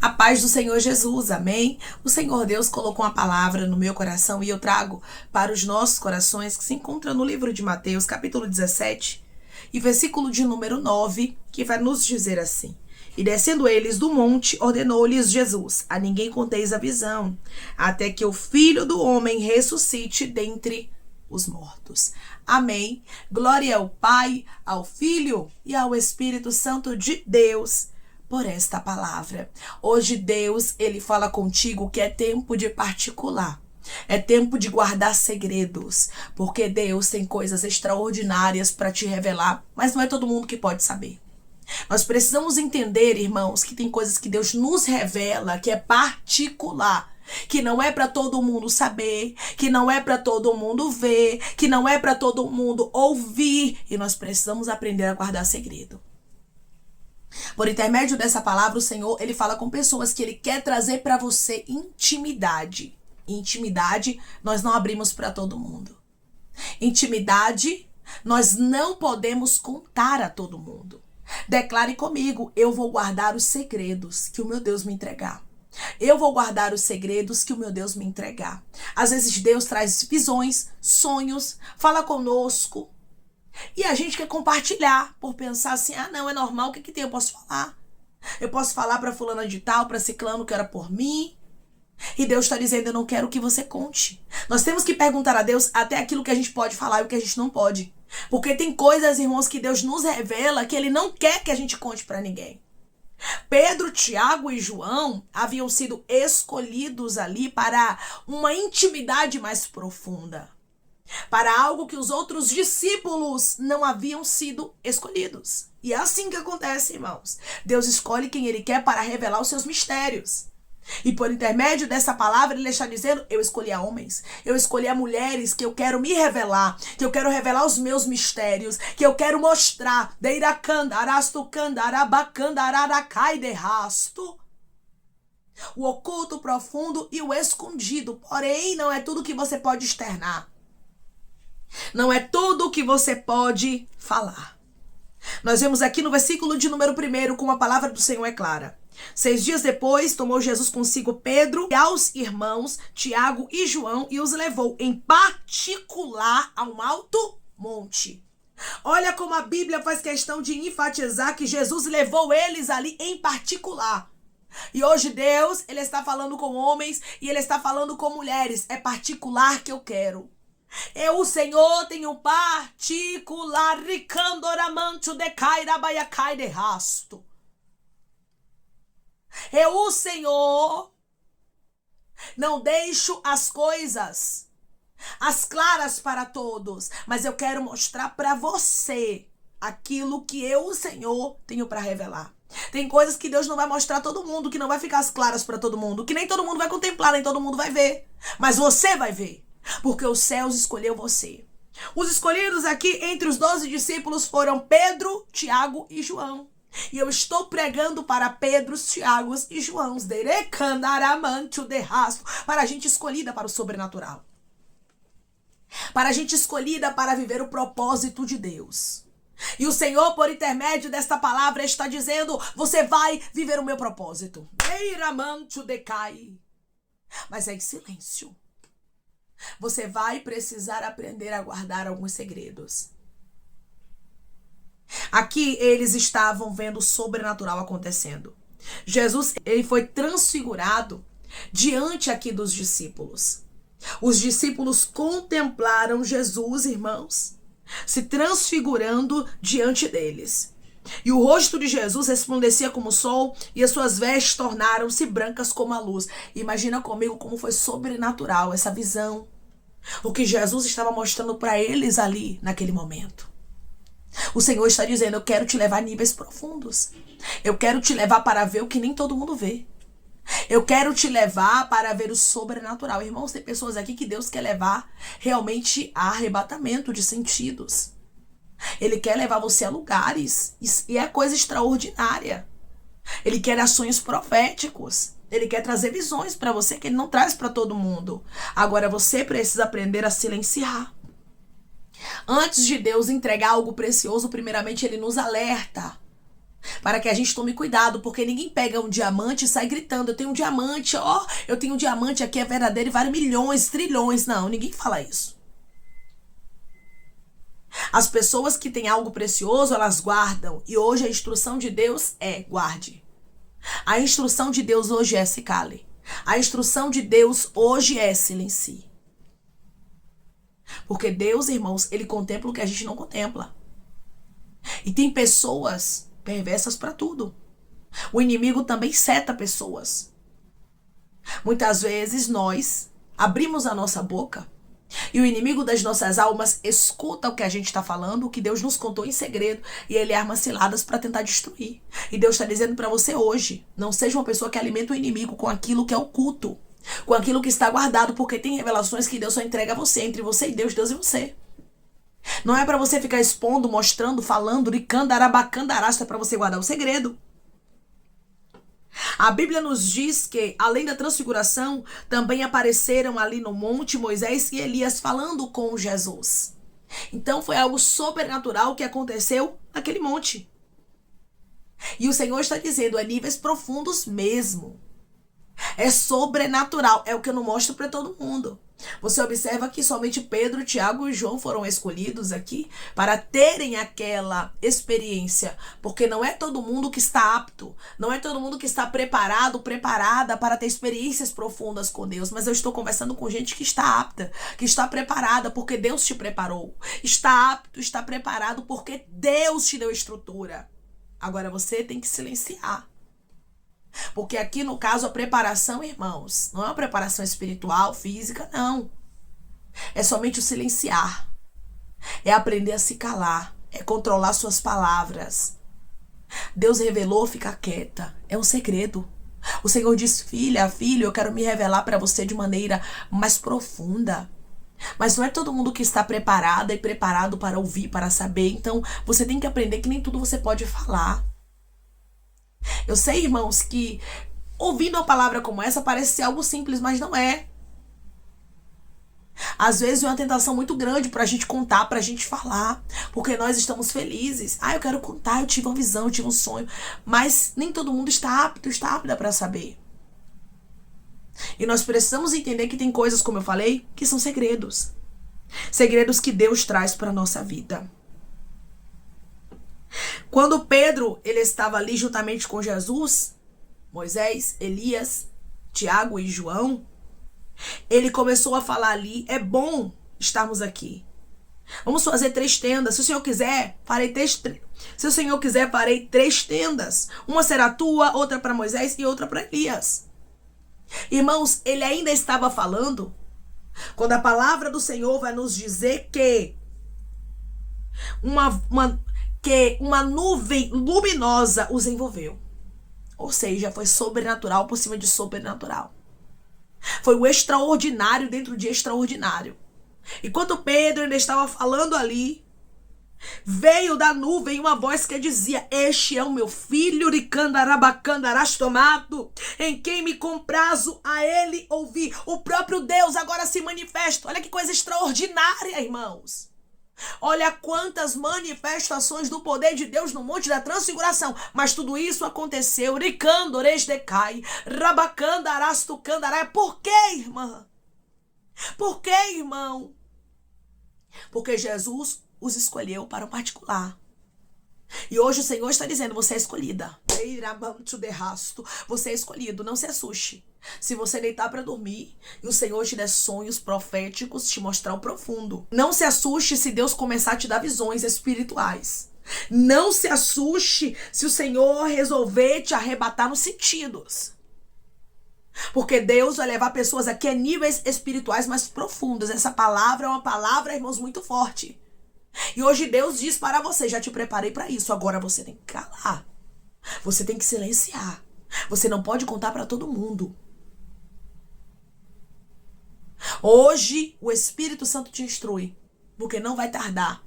A paz do Senhor Jesus, amém? O Senhor Deus colocou uma palavra no meu coração e eu trago para os nossos corações, que se encontra no livro de Mateus, capítulo 17, e versículo de número 9, que vai nos dizer assim: E descendo eles do monte, ordenou-lhes Jesus: A ninguém conteis a visão, até que o Filho do Homem ressuscite dentre os mortos. Amém. Glória ao Pai, ao Filho e ao Espírito Santo de Deus por esta palavra. Hoje Deus, ele fala contigo que é tempo de particular. É tempo de guardar segredos, porque Deus tem coisas extraordinárias para te revelar, mas não é todo mundo que pode saber. Nós precisamos entender, irmãos, que tem coisas que Deus nos revela que é particular, que não é para todo mundo saber, que não é para todo mundo ver, que não é para todo mundo ouvir, e nós precisamos aprender a guardar segredo. Por intermédio dessa palavra, o Senhor, ele fala com pessoas que ele quer trazer para você intimidade. Intimidade nós não abrimos para todo mundo. Intimidade nós não podemos contar a todo mundo. Declare comigo: eu vou guardar os segredos que o meu Deus me entregar. Eu vou guardar os segredos que o meu Deus me entregar. Às vezes Deus traz visões, sonhos, fala conosco. E a gente quer compartilhar por pensar assim: ah, não, é normal, o que tem? Eu posso falar. Eu posso falar para fulana de tal, para ciclano que era por mim. E Deus está dizendo: eu não quero que você conte. Nós temos que perguntar a Deus até aquilo que a gente pode falar e o que a gente não pode. Porque tem coisas, irmãos, que Deus nos revela que ele não quer que a gente conte para ninguém. Pedro, Tiago e João haviam sido escolhidos ali para uma intimidade mais profunda, para algo que os outros discípulos não haviam sido escolhidos. E é assim que acontece, irmãos. Deus escolhe quem ele quer para revelar os seus mistérios. E por intermédio dessa palavra, ele está dizendo: eu escolhi a homens, eu escolhi a mulheres que eu quero me revelar, que eu quero revelar os meus mistérios, que eu quero mostrar. O oculto, profundo e o escondido. Porém, não é tudo que você pode externar. Não é tudo que você pode falar. Nós vemos aqui no versículo de número 1, como a palavra do Senhor é clara. 6 dias depois, tomou Jesus consigo Pedro e aos irmãos Tiago e João e os levou em particular a um alto monte. Olha como a Bíblia faz questão de enfatizar que Jesus levou eles ali em particular. E hoje Deus, ele está falando com homens e ele está falando com mulheres. É particular que eu quero. Eu, o Senhor, tenho particular. Eu, o Senhor, não deixo as coisas as claras para todos, mas eu quero mostrar para você aquilo que eu, o Senhor, tenho para revelar. Tem coisas que Deus não vai mostrar a todo mundo, que não vai ficar as claras para todo mundo, que nem todo mundo vai contemplar, nem todo mundo vai ver, mas você vai ver, porque os céus escolheu você. Os escolhidos aqui entre os 12 discípulos foram Pedro, Tiago e João. E eu estou pregando para Pedro, Tiago e João, para a gente escolhida para o sobrenatural. Para a gente escolhida para viver o propósito de Deus. E o Senhor, por intermédio desta palavra, está dizendo: você vai viver o meu propósito. Mas é em silêncio. Você vai precisar aprender a guardar alguns segredos. Aqui eles estavam vendo o sobrenatural acontecendo. Jesus, ele foi transfigurado diante aqui dos discípulos. Os discípulos contemplaram Jesus, irmãos, se transfigurando diante deles. E o rosto de Jesus resplandecia como o sol e as suas vestes tornaram-se brancas como a luz. Imagina comigo como foi sobrenatural essa visão. O que Jesus estava mostrando para eles ali naquele momento. O Senhor está dizendo: eu quero te levar a níveis profundos. Eu quero te levar para ver o que nem todo mundo vê. Eu quero te levar para ver o sobrenatural. Irmãos, tem pessoas aqui que Deus quer levar realmente a arrebatamento de sentidos. Ele quer levar você a lugares. E é coisa extraordinária. Ele quer dar sonhos proféticos. Ele quer trazer visões para você que ele não traz para todo mundo. Agora você precisa aprender a silenciar. Antes de Deus entregar algo precioso, primeiramente ele nos alerta. Para que a gente tome cuidado, porque ninguém pega um diamante e sai gritando: eu tenho um diamante, ó, eu tenho um diamante aqui, é verdadeiro e vale milhões, trilhões. Não, ninguém fala isso. As pessoas que têm algo precioso, elas guardam. E hoje a instrução de Deus é: guarde. A instrução de Deus hoje é: se cale. A instrução de Deus hoje é: silencie. Porque Deus, irmãos, ele contempla o que a gente não contempla. E tem pessoas perversas para tudo. O inimigo também seta pessoas. Muitas vezes nós abrimos a nossa boca e o inimigo das nossas almas escuta o que a gente está falando, o que Deus nos contou em segredo, e ele arma ciladas para tentar destruir. E Deus está dizendo para você hoje: não seja uma pessoa que alimenta o inimigo com aquilo que é oculto, com aquilo que está guardado, porque tem revelações que Deus só entrega a você, entre você e Deus, Deus e você. Não é para você ficar expondo, mostrando, falando, ricandarabacandaraço, é para você guardar o segredo. A Bíblia nos diz que, além da transfiguração, também apareceram ali no monte Moisés e Elias falando com Jesus. Então foi algo sobrenatural que aconteceu naquele monte. E o Senhor está dizendo: é níveis profundos mesmo. É sobrenatural, é o que eu não mostro para todo mundo. Você observa que somente Pedro, Tiago e João foram escolhidos aqui para terem aquela experiência, porque não é todo mundo que está apto, não é todo mundo que está preparado, preparada para ter experiências profundas com Deus, mas eu estou conversando com gente que está apta, que está preparada porque Deus te preparou, está apto, está preparado porque Deus te deu estrutura. Agora você tem que silenciar. Porque aqui no caso a preparação, irmãos, não é uma preparação espiritual, física, não. É somente o silenciar. É aprender a se calar. É controlar suas palavras. Deus revelou, fica quieta. É um segredo. O Senhor diz: filha, filho, eu quero me revelar para você de maneira mais profunda. Mas não é todo mundo que está preparada e preparado para ouvir, para saber. Então você tem que aprender que nem tudo você pode falar. Eu sei, irmãos, que ouvindo uma palavra como essa parece ser algo simples, mas não é. Às vezes é uma tentação muito grande pra gente contar, pra gente falar, porque nós estamos felizes. Eu quero contar, eu tive uma visão, eu tive um sonho. Mas nem todo mundo está apta pra saber. E nós precisamos entender que tem coisas, como eu falei, que são segredos. Segredos que Deus traz pra nossa vida. Quando Pedro ele estava ali juntamente com Jesus, Moisés, Elias, Tiago e João, ele começou a falar ali: é bom estarmos aqui. Vamos fazer 3 tendas. Se o Senhor quiser, farei 3 tendas. Uma será tua, outra para Moisés e outra para Elias. Irmãos, ele ainda estava falando quando a palavra do Senhor vai nos dizer que uma nuvem luminosa os envolveu. Ou seja, foi sobrenatural por cima de sobrenatural. Foi o extraordinário dentro de extraordinário. Enquanto Pedro ainda estava falando ali, veio da nuvem uma voz que dizia: este é o meu filho, tomado, em quem me comprazo a ele ouvir. O próprio Deus agora se manifesta. Olha que coisa extraordinária, irmãos. Olha quantas manifestações do poder de Deus no Monte da Transfiguração. Mas tudo isso aconteceu. Por quê, irmã? Por quê, irmão? Porque Jesus os escolheu para o particular. E hoje o Senhor está dizendo: você é escolhida. Você é escolhido, não se assuste. Se você deitar para dormir e o Senhor te der sonhos proféticos, te mostrar o profundo. Não se assuste se Deus começar a te dar visões espirituais. Não se assuste se o Senhor resolver te arrebatar nos sentidos. Porque Deus vai levar pessoas aqui a níveis espirituais mais profundos. Essa palavra é uma palavra, irmãos, muito forte. E hoje Deus diz para você: já te preparei para isso, agora você tem que calar. Você tem que silenciar. Você não pode contar para todo mundo. Hoje o Espírito Santo te instrui, porque não vai tardar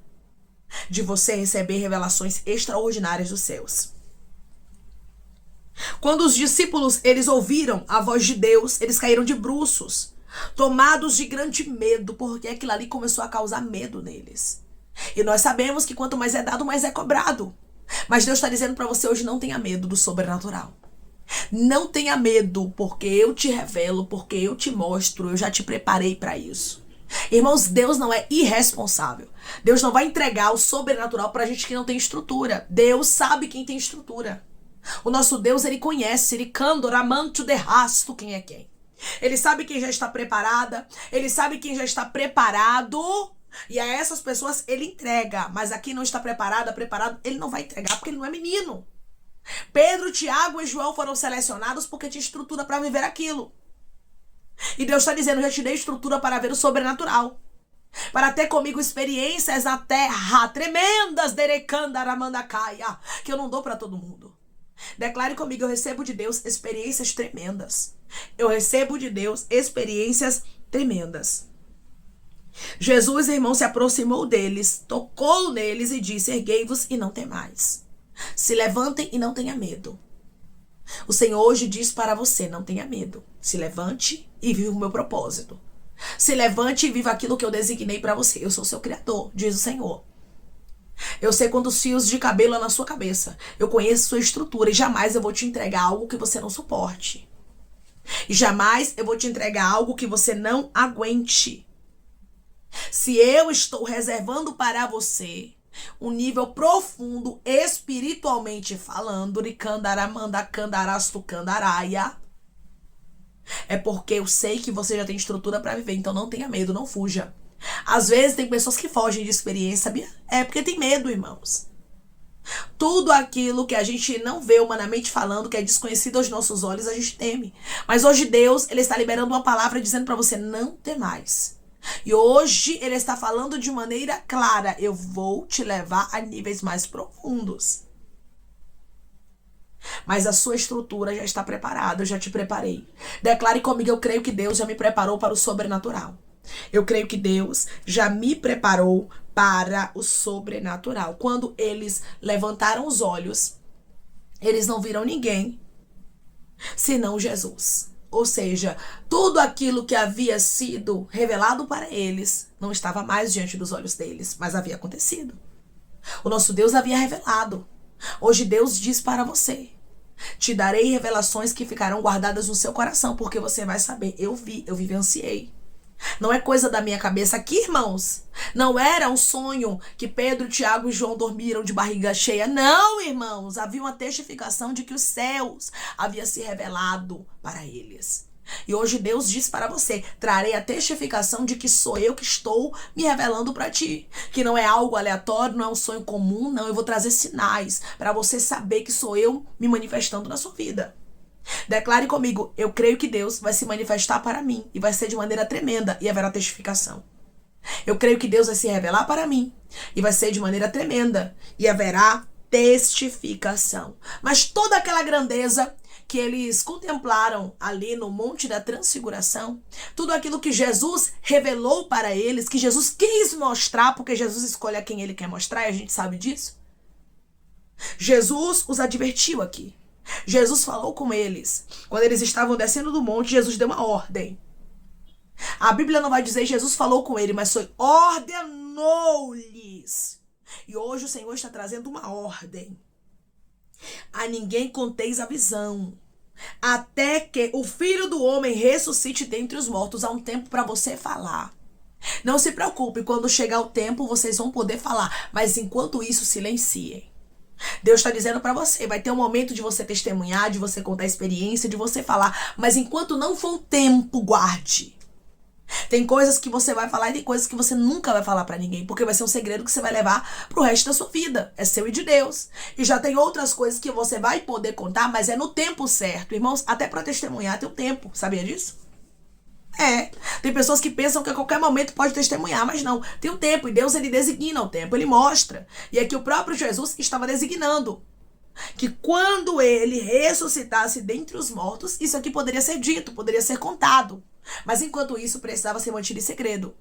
de você receber revelações extraordinárias dos céus. Quando os discípulos eles ouviram a voz de Deus, eles caíram de bruços, tomados de grande medo, porque aquilo ali começou a causar medo neles. E nós sabemos que quanto mais é dado, mais é cobrado. Mas Deus está dizendo para você hoje, não tenha medo do sobrenatural. Não tenha medo, porque eu te revelo, porque eu te mostro, eu já te preparei para isso. Irmãos, Deus não é irresponsável. Deus não vai entregar o sobrenatural pra gente que não tem estrutura. Deus sabe quem tem estrutura. O nosso Deus, ele conhece, ele candoramanto de rasto quem é quem. Ele sabe quem já está preparada, ele sabe quem já está preparado, e a essas pessoas ele entrega. Mas a quem não está preparado, ele não vai entregar, porque ele não é menino. Pedro, Tiago e João foram selecionados porque tinha estrutura para viver aquilo. E Deus está dizendo, já te dei estrutura para ver o sobrenatural. Para ter comigo experiências na terra tremendas, derecandaramandakaia, que eu não dou para todo mundo. Declare comigo, eu recebo de Deus experiências tremendas. Eu recebo de Deus experiências tremendas. Jesus, irmão, se aproximou deles, tocou neles e disse, erguei-vos e não temais. Se levantem e não tenha medo. O Senhor hoje diz para você, não tenha medo. Se levante e viva o meu propósito. Se levante e viva aquilo que eu designei para você. Eu sou seu Criador, diz o Senhor. Eu sei quantos fios de cabelo há na sua cabeça. Eu conheço sua estrutura e jamais eu vou te entregar algo que você não suporte. E jamais eu vou te entregar algo que você não aguente. Se eu estou reservando para você um nível profundo, espiritualmente falando, é porque eu sei que você já tem estrutura para viver, então não tenha medo, não fuja. Às vezes tem pessoas que fogem de experiência, sabia? É porque tem medo, irmãos. Tudo aquilo que a gente não vê humanamente falando, que é desconhecido aos nossos olhos, a gente teme. Mas hoje Deus, ele está liberando uma palavra dizendo para você, não temais. E hoje ele está falando de maneira clara, eu vou te levar a níveis mais profundos. Mas a sua estrutura já está preparada, eu já te preparei. Declare comigo, eu creio que Deus já me preparou para o sobrenatural. Eu creio que Deus já me preparou para o sobrenatural. Quando eles levantaram os olhos, eles não viram ninguém, senão Jesus. Ou seja, tudo aquilo que havia sido revelado para eles não estava mais diante dos olhos deles, mas havia acontecido. O nosso Deus havia revelado. Hoje Deus diz para você, te darei revelações que ficarão guardadas no seu coração, porque você vai saber, eu vivenciei. Não é coisa da minha cabeça aqui, irmãos. Não era um sonho que Pedro, Tiago e João dormiram de barriga cheia. Não, irmãos. Havia uma testificação de que os céus haviam se revelado para eles. E hoje Deus diz para você, trarei a testificação de que sou eu que estou me revelando para ti. Que não é algo aleatório, não é um sonho comum, não. Eu vou trazer sinais para você saber que sou eu me manifestando na sua vida. Declare comigo, eu creio que Deus vai se manifestar para mim e vai ser de maneira tremenda e haverá testificação. Eu creio que Deus vai se revelar para mim e vai ser de maneira tremenda e haverá testificação. Mas toda aquela grandeza que eles contemplaram ali no Monte da Transfiguração, tudo aquilo que Jesus revelou para eles, que Jesus quis mostrar, porque Jesus escolhe a quem ele quer mostrar e a gente sabe disso. Jesus os advertiu aqui. Jesus falou com eles. Quando eles estavam descendo do monte, Jesus deu uma ordem. A Bíblia não vai dizer Jesus falou com ele, mas foi ordenou-lhes. E hoje o Senhor está trazendo uma ordem. A ninguém conteis a visão, até que o Filho do Homem ressuscite dentre os mortos. Há um tempo para você falar. Não se preocupe, quando chegar o tempo vocês vão poder falar, mas enquanto isso silenciem. Deus está dizendo para você, vai ter um momento de você testemunhar, de você contar a experiência, de você falar, mas enquanto não for o tempo, guarde. Tem coisas que você vai falar e tem coisas que você nunca vai falar para ninguém, porque vai ser um segredo que você vai levar pro resto da sua vida. É seu e de Deus. E já tem outras coisas que você vai poder contar, mas é no tempo certo. Irmãos, até para testemunhar tem um tempo, sabia disso? Tem pessoas que pensam que a qualquer momento pode testemunhar, mas não, tem um tempo, e Deus ele designa o tempo, ele mostra. E aqui o próprio Jesus estava designando que quando ele ressuscitasse dentre os mortos, isso aqui poderia ser dito, poderia ser contado. Mas enquanto isso precisava ser mantido em segredo.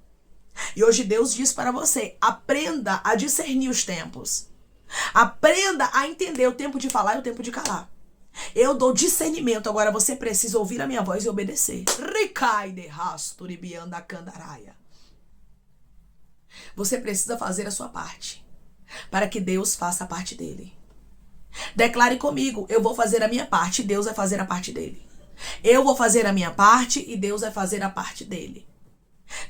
E hoje Deus diz para você, aprenda a discernir os tempos. Aprenda a entender o tempo de falar e o tempo de calar. Eu dou discernimento, agora você precisa ouvir a minha voz e obedecer. Você precisa fazer a sua parte, para que Deus faça a parte dele. Declare comigo, eu vou fazer a minha parte e Deus vai fazer a parte dele. Eu vou fazer a minha parte e Deus vai fazer a parte dele.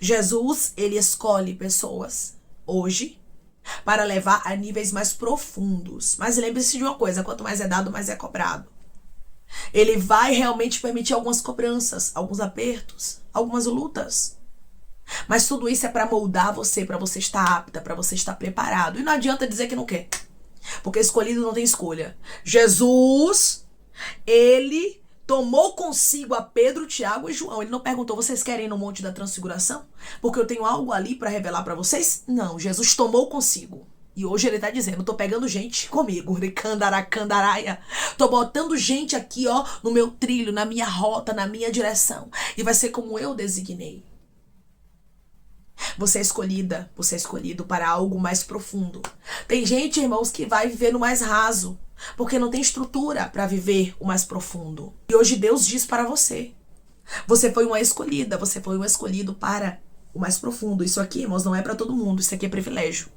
Jesus, ele escolhe pessoas hoje para levar a níveis mais profundos. Mas lembre-se de uma coisa, quanto mais é dado, mais é cobrado. Ele vai realmente permitir algumas cobranças, alguns apertos, algumas lutas. Mas tudo isso é para moldar você, para você estar apta, para você estar preparado. E não adianta dizer que não quer, porque escolhido não tem escolha. Jesus, ele tomou consigo a Pedro, Tiago e João. Ele não perguntou, vocês querem ir no Monte da Transfiguração? Porque eu tenho algo ali para revelar para vocês? Não, Jesus tomou consigo. E hoje ele tá dizendo, tô pegando gente comigo, candaraia. Tô botando gente aqui, ó, no meu trilho, na minha rota, na minha direção. E vai ser como eu designei. Você é escolhida, você é escolhido para algo mais profundo. Tem gente, irmãos, que vai viver no mais raso, porque não tem estrutura para viver o mais profundo. E hoje Deus diz para você, você foi uma escolhida, você foi um escolhido para o mais profundo. Isso aqui, irmãos, não é para todo mundo, isso aqui é privilégio.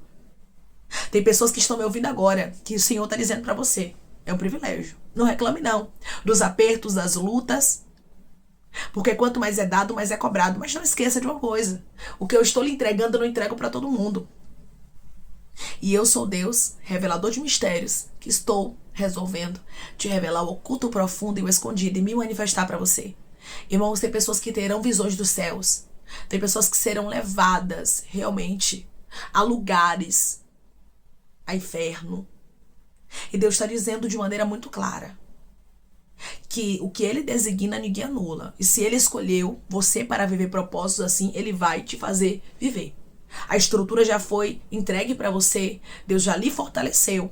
Tem pessoas que estão me ouvindo agora, que o Senhor está dizendo para você, é um privilégio. Não reclame não, dos apertos, das lutas, porque quanto mais é dado, mais é cobrado. Mas não esqueça de uma coisa, o que eu estou lhe entregando, eu não entrego para todo mundo. E eu sou Deus, revelador de mistérios, que estou resolvendo te revelar o oculto, o profundo e o escondido e me manifestar para você. Irmãos, tem pessoas que terão visões dos céus. Tem pessoas que serão levadas realmente a lugares, a inferno. E Deus está dizendo de maneira muito clara que o que ele designa ninguém anula. E se ele escolheu você para viver propósitos assim, ele vai te fazer viver. A estrutura já foi entregue para você, Deus já lhe fortaleceu.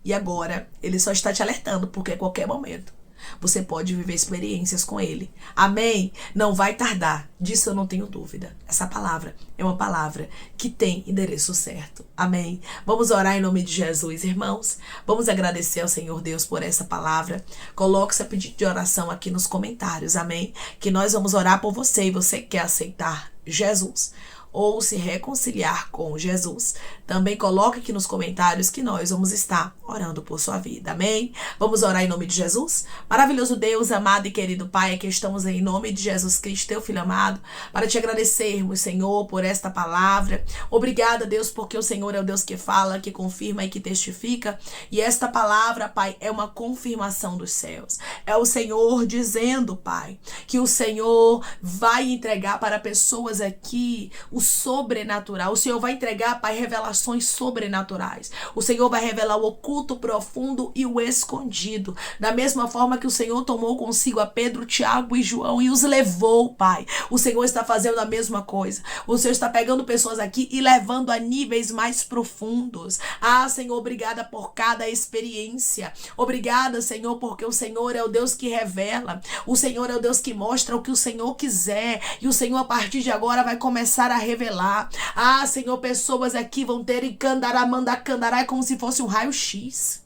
E agora ele só está te alertando, porque a qualquer momento você pode viver experiências com ele. Amém? Não vai tardar. Disso eu não tenho dúvida. Essa palavra é uma palavra que tem endereço certo. Amém? Vamos orar em nome de Jesus, irmãos. Vamos agradecer ao Senhor Deus por essa palavra. Coloque seu pedido de oração aqui nos comentários. Amém? Que nós vamos orar por você e você quer aceitar Jesus ou se reconciliar com Jesus, também coloque aqui nos comentários que nós vamos estar orando por sua vida. Amém? Vamos orar em nome de Jesus? Maravilhoso Deus, amado e querido Pai, aqui estamos em nome de Jesus Cristo, teu Filho amado, para te agradecermos, Senhor, por esta palavra. Obrigada, Deus, porque o Senhor é o Deus que fala, que confirma e que testifica. E esta palavra, Pai, é uma confirmação dos céus. É o Senhor dizendo, Pai, que o Senhor vai entregar para pessoas aqui o sobrenatural. O Senhor vai entregar, Pai, revelações sobrenaturais. O Senhor vai revelar o oculto, profundo e o escondido. Da mesma forma que o Senhor tomou consigo a Pedro, Tiago e João e os levou, Pai. O Senhor está fazendo a mesma coisa. O Senhor está pegando pessoas aqui e levando a níveis mais profundos. Ah, Senhor, obrigada por cada experiência. Obrigada, Senhor, porque o Senhor é o Deus que revela. O Senhor é o Deus que mostra o que o Senhor quiser. E o Senhor, a partir de agora, vai começar a revelar. Ah, Senhor, pessoas aqui vão ter candará como se fosse um raio-x.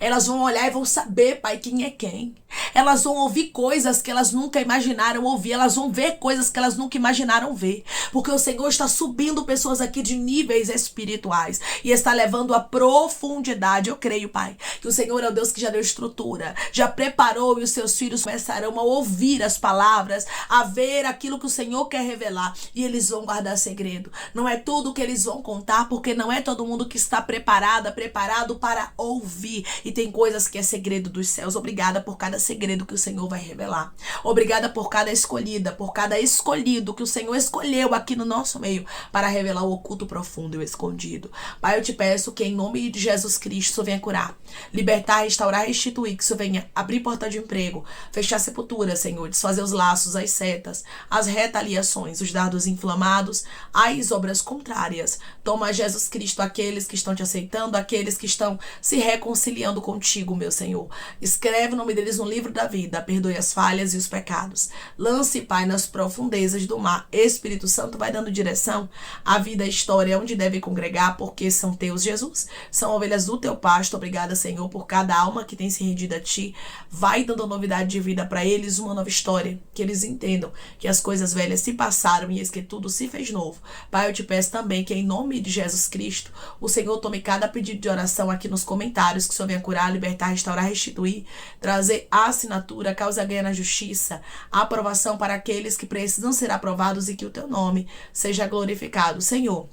Elas vão olhar e vão saber, Pai, quem é quem. Elas vão ouvir coisas que elas nunca imaginaram ouvir. Elas vão ver coisas que elas nunca imaginaram ver. Porque o Senhor está subindo pessoas aqui de níveis espirituais e está levando a profundidade. Eu creio, Pai, que o Senhor é o Deus que já deu estrutura, já preparou e os seus filhos começarão a ouvir as palavras, a ver aquilo que o Senhor quer revelar e eles vão guardar segredo. Não é tudo que eles vão contar, porque não é todo mundo que está preparado para ouvir. E tem coisas que é segredo dos céus. Obrigada por cada segredo que o Senhor vai revelar. Obrigada por cada escolhida, por cada escolhido que o Senhor escolheu aqui no nosso meio para revelar o oculto, profundo e o escondido. Pai, eu te peço que em nome de Jesus Cristo isso venha curar, libertar, restaurar, restituir, que isso venha abrir porta de emprego, fechar sepultura, Senhor, desfazer os laços, as setas, as retaliações, os dardos inflamados, as obras contrárias. Toma, Jesus Cristo, aqueles que estão te aceitando, aqueles que estão se reconciliando contigo, meu Senhor. Escreve o nome deles no livro da vida, perdoe as falhas e os pecados. Lance, Pai, nas profundezas do mar. Espírito Santo vai dando direção à vida, à história, onde deve congregar, porque são teus, Jesus. São ovelhas do teu pasto. Obrigada, Senhor, por cada alma que tem se rendido a ti. Vai dando novidade de vida para eles, uma nova história, que eles entendam que as coisas velhas se passaram e eis que tudo se fez novo. Pai, eu te peço também que em nome de Jesus Cristo, o Senhor tome cada pedido de oração aqui nos comentários, que o Senhor Senhor venha curar, libertar, restaurar, restituir, trazer assinatura, causa ganha na justiça, aprovação para aqueles que precisam ser aprovados e que o teu nome seja glorificado. Senhor,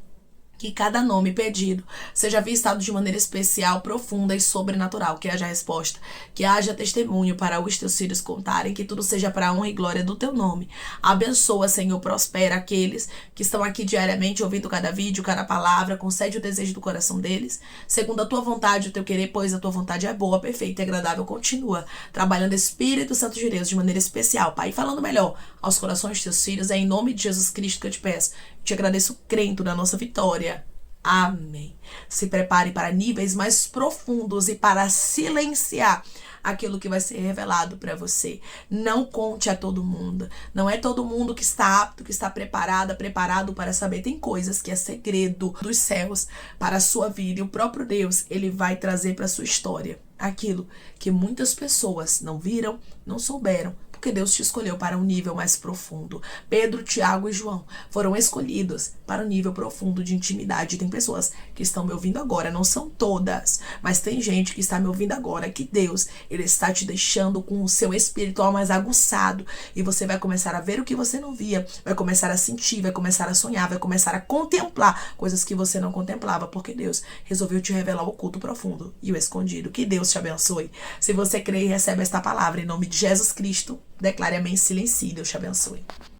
que cada nome pedido seja visitado de maneira especial, profunda e sobrenatural. Que haja resposta, que haja testemunho para os teus filhos contarem, que tudo seja para a honra e glória do teu nome. Abençoa, Senhor, prospera aqueles que estão aqui diariamente ouvindo cada vídeo, cada palavra. Concede o desejo do coração deles, segundo a tua vontade, o teu querer, pois a tua vontade é boa, perfeita e agradável. Continua trabalhando, Espírito Santo de Deus, de maneira especial, Pai, falando melhor aos corações dos teus filhos. É em nome de Jesus Cristo que eu te peço. Te agradeço, crendo na nossa vitória. Amém. Se prepare para níveis mais profundos e para silenciar aquilo que vai ser revelado para você. Não conte a todo mundo. Não é todo mundo que está apto, que está preparado para saber. Tem coisas que é segredo dos céus para a sua vida. E o próprio Deus, ele vai trazer para a sua história aquilo que muitas pessoas não viram, não souberam, porque Deus te escolheu para um nível mais profundo. Pedro, Tiago e João foram escolhidos para um nível profundo de intimidade. Tem pessoas que estão me ouvindo agora, não são todas, mas tem gente que está me ouvindo agora, que Deus, ele está te deixando com o seu espiritual mais aguçado, e você vai começar a ver o que você não via, vai começar a sentir, vai começar a sonhar, vai começar a contemplar coisas que você não contemplava, porque Deus resolveu te revelar o oculto profundo e o escondido. Que Deus te abençoe. Se você crê e recebe esta palavra em nome de Jesus Cristo, declare amém, silencie. Deus te abençoe.